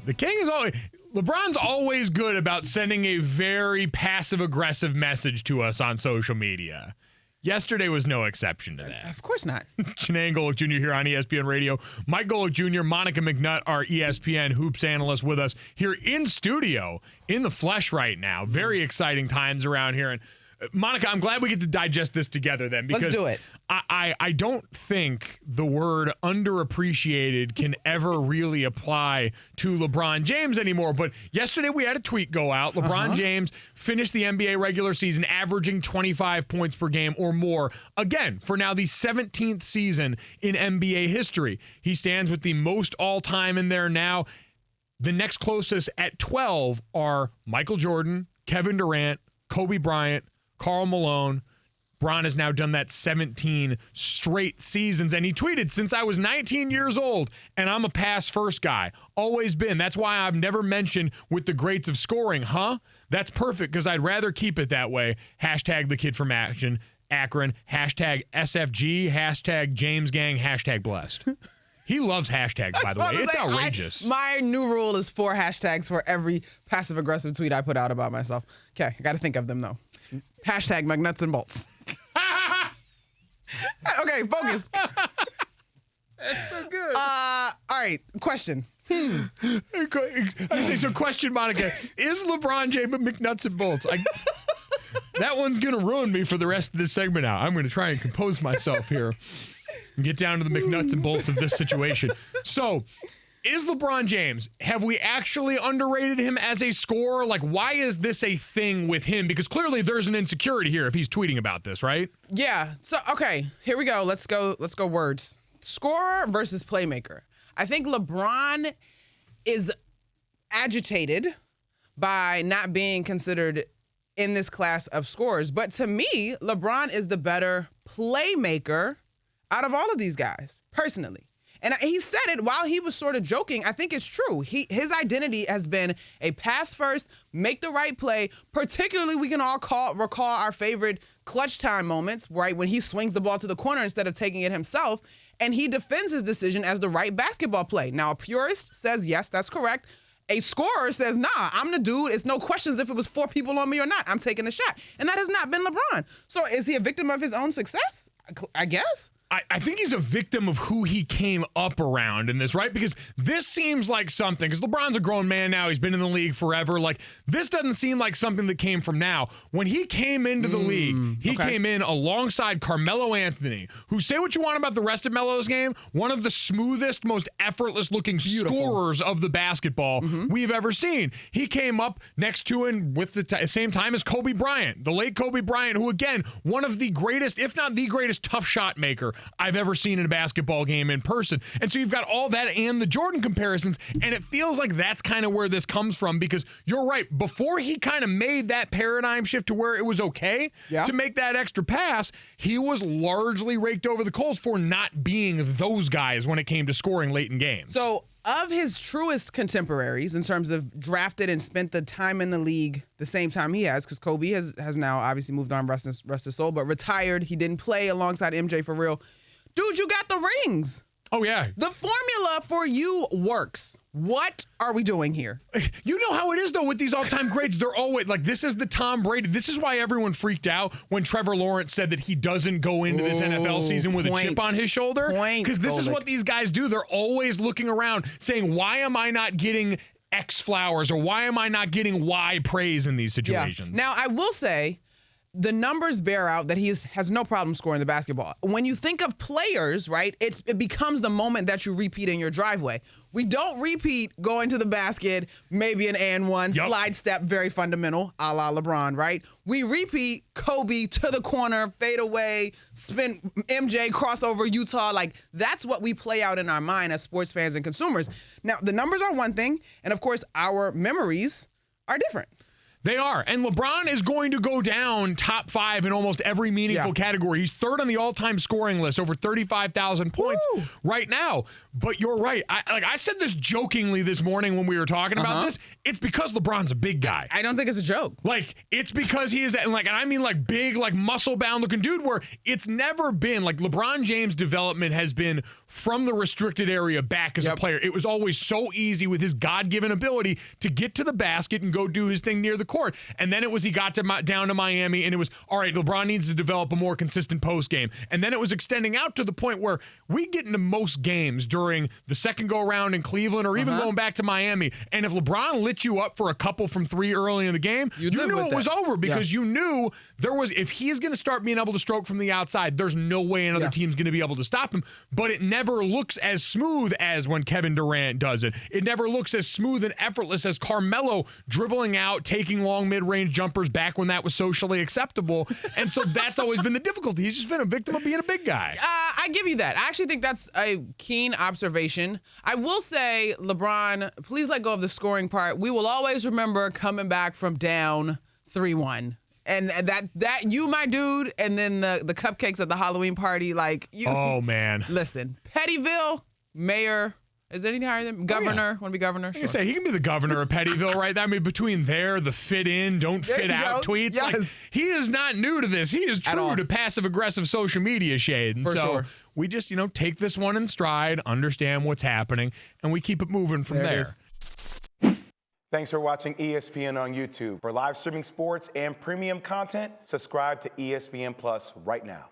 The king is always... LeBron's always good about sending a very passive-aggressive message to us on social media. Yesterday was no exception to that. Of course not. Chiney and Golic Jr. here on ESPN Radio. Mike Golic Jr., Monica McNutt, our ESPN Hoops analyst with us here in studio, in the flesh right now. Very exciting times around here. And Monica, I'm glad we get to digest this together then. Because let's do it. I don't think the word underappreciated can ever really apply to LeBron James anymore. But yesterday we had a tweet go out. LeBron James finished the NBA regular season averaging 25 points per game or more. Again, for now the 17th season in NBA history. He stands with the most all-time in there now. The next closest at 12 are Michael Jordan, Kevin Durant, Kobe Bryant, Karl Malone. Bron has now done that 17 straight seasons. And he tweeted, since I was 19 years old, and I'm a pass first guy. Always been. That's why I've never mentioned with the greats of scoring. That's perfect because I'd rather keep it that way. Hashtag the kid from Akron. Hashtag SFG. Hashtag James Gang. Hashtag blessed. He loves hashtags, by the way. It's outrageous. My new rule is 4 hashtags for every passive-aggressive tweet I put out about myself. Okay, I got to think of them, though. Hashtag McNuts and bolts. Okay, focus. That's so good. All right, question. I say, so question, Monica. Is LeBron James McNuts and bolts? That one's going to ruin me for the rest of this segment now. I'm going to try and compose myself here and get down to the McNuts and bolts of this situation. So, is LeBron James, have we actually underrated him as a scorer? Like, why is this a thing with him? Because clearly there's an insecurity here if he's tweeting about this, right? Yeah. So, okay, here we go. Let's go words. Scorer versus playmaker. I think LeBron is agitated by not being considered in this class of scorers. But to me, LeBron is the better playmaker out of all of these guys, personally. And he said it while he was sort of joking. I think it's true. His identity has been a pass first, make the right play. Particularly, we can all recall our favorite clutch time moments, right? When he swings the ball to the corner instead of taking it himself. And he defends his decision as the right basketball play. Now, a purist says, yes, that's correct. A scorer says, nah, I'm the dude. It's no questions if it was 4 people on me or not. I'm taking the shot. And that has not been LeBron. So is he a victim of his own success? I guess. I think he's a victim of who he came up around in this, right? Because this seems like something, because LeBron's a grown man now. He's been in the league forever. Like, this doesn't seem like something that came from now. When he came into the league, he came in alongside Carmelo Anthony, who, say what you want about the rest of Melo's game, one of the smoothest, most effortless-looking scorers of the basketball we've ever seen. He came up next to and with the same time as Kobe Bryant, the late Kobe Bryant, who, again, one of the greatest, if not the greatest, tough shot maker I've ever seen in a basketball game in person. And so you've got all that and the Jordan comparisons, and it feels like that's kind of where this comes from, because you're right. Before he kind of made that paradigm shift to where it was okay to make that extra pass, he was largely raked over the coals for not being those guys when it came to scoring late in games. So of his truest contemporaries, in terms of drafted and spent the time in the league the same time he has, because Kobe has now obviously moved on, rest his soul, but retired. He didn't play alongside MJ for real. Dude, you got the rings. Oh, yeah. The formula for you works. What are we doing here? You know how it is, though, with these all-time greats. They're always, like, this is the Tom Brady. This is why everyone freaked out when Trevor Lawrence said that he doesn't go into this NFL season with a chip on his shoulder. Because this is what these guys do. They're always looking around saying, why am I not getting X flowers, or why am I not getting Y praise in these situations? Yeah. Now, I will say, the numbers bear out that he has no problem scoring the basketball. When you think of players, right, it becomes the moment that you repeat in your driveway. We don't repeat going to the basket, maybe an and one, slide step, very fundamental, a la LeBron, right? We repeat Kobe to the corner, fade away, spin MJ, crossover Utah. Like, that's what we play out in our mind as sports fans and consumers. Now, the numbers are one thing, and of course, our memories are different. They are. And LeBron is going to go down top 5 in almost every meaningful category. He's third on the all-time scoring list, over 35,000 points right now. But you're right. I said this jokingly this morning when we were talking about this. It's because LeBron's a big guy. I don't think it's a joke. Like, it's because he is, and I mean big, muscle-bound looking dude, where it's never been, like, LeBron James' development has been from the restricted area back as a player. It was always so easy with his God-given ability to get to the basket and go do his thing near the court. And then it was he got down to Miami, and it was, all right, LeBron needs to develop a more consistent post game. And then it was extending out to the point where we get into most games during the second go-around in Cleveland or even going back to Miami. And if LeBron lit you up for a couple from three early in the game, you knew it was over because you knew there was, if he's going to start being able to stroke from the outside, there's no way another team's going to be able to stop him. But it never looks as smooth as when Kevin Durant does it. It never looks as smooth and effortless as Carmelo dribbling out, taking long mid-range jumpers back when that was socially acceptable. And so that's always been the difficulty. He's just been a victim of being a big guy. I give you that. I actually think that's a keen observation. I will say, LeBron, please let go of the scoring part. We will always remember coming back from down 3-1. And that you, my dude, and then the cupcakes at the Halloween party, like you. Oh, man. Listen, Pettyville, mayor. Is there anything higher than governor? Want to be governor? Like I say, he can be the governor of Pettyville, right? I mean, between the fit in, don't fit out tweets. Yes. Like, he is not new to this. He is true to passive-aggressive social media shade. And so we just, take this one in stride, understand what's happening, and we keep it moving from there. Thanks for watching ESPN on YouTube. For live streaming sports and premium content, subscribe to ESPN Plus right now.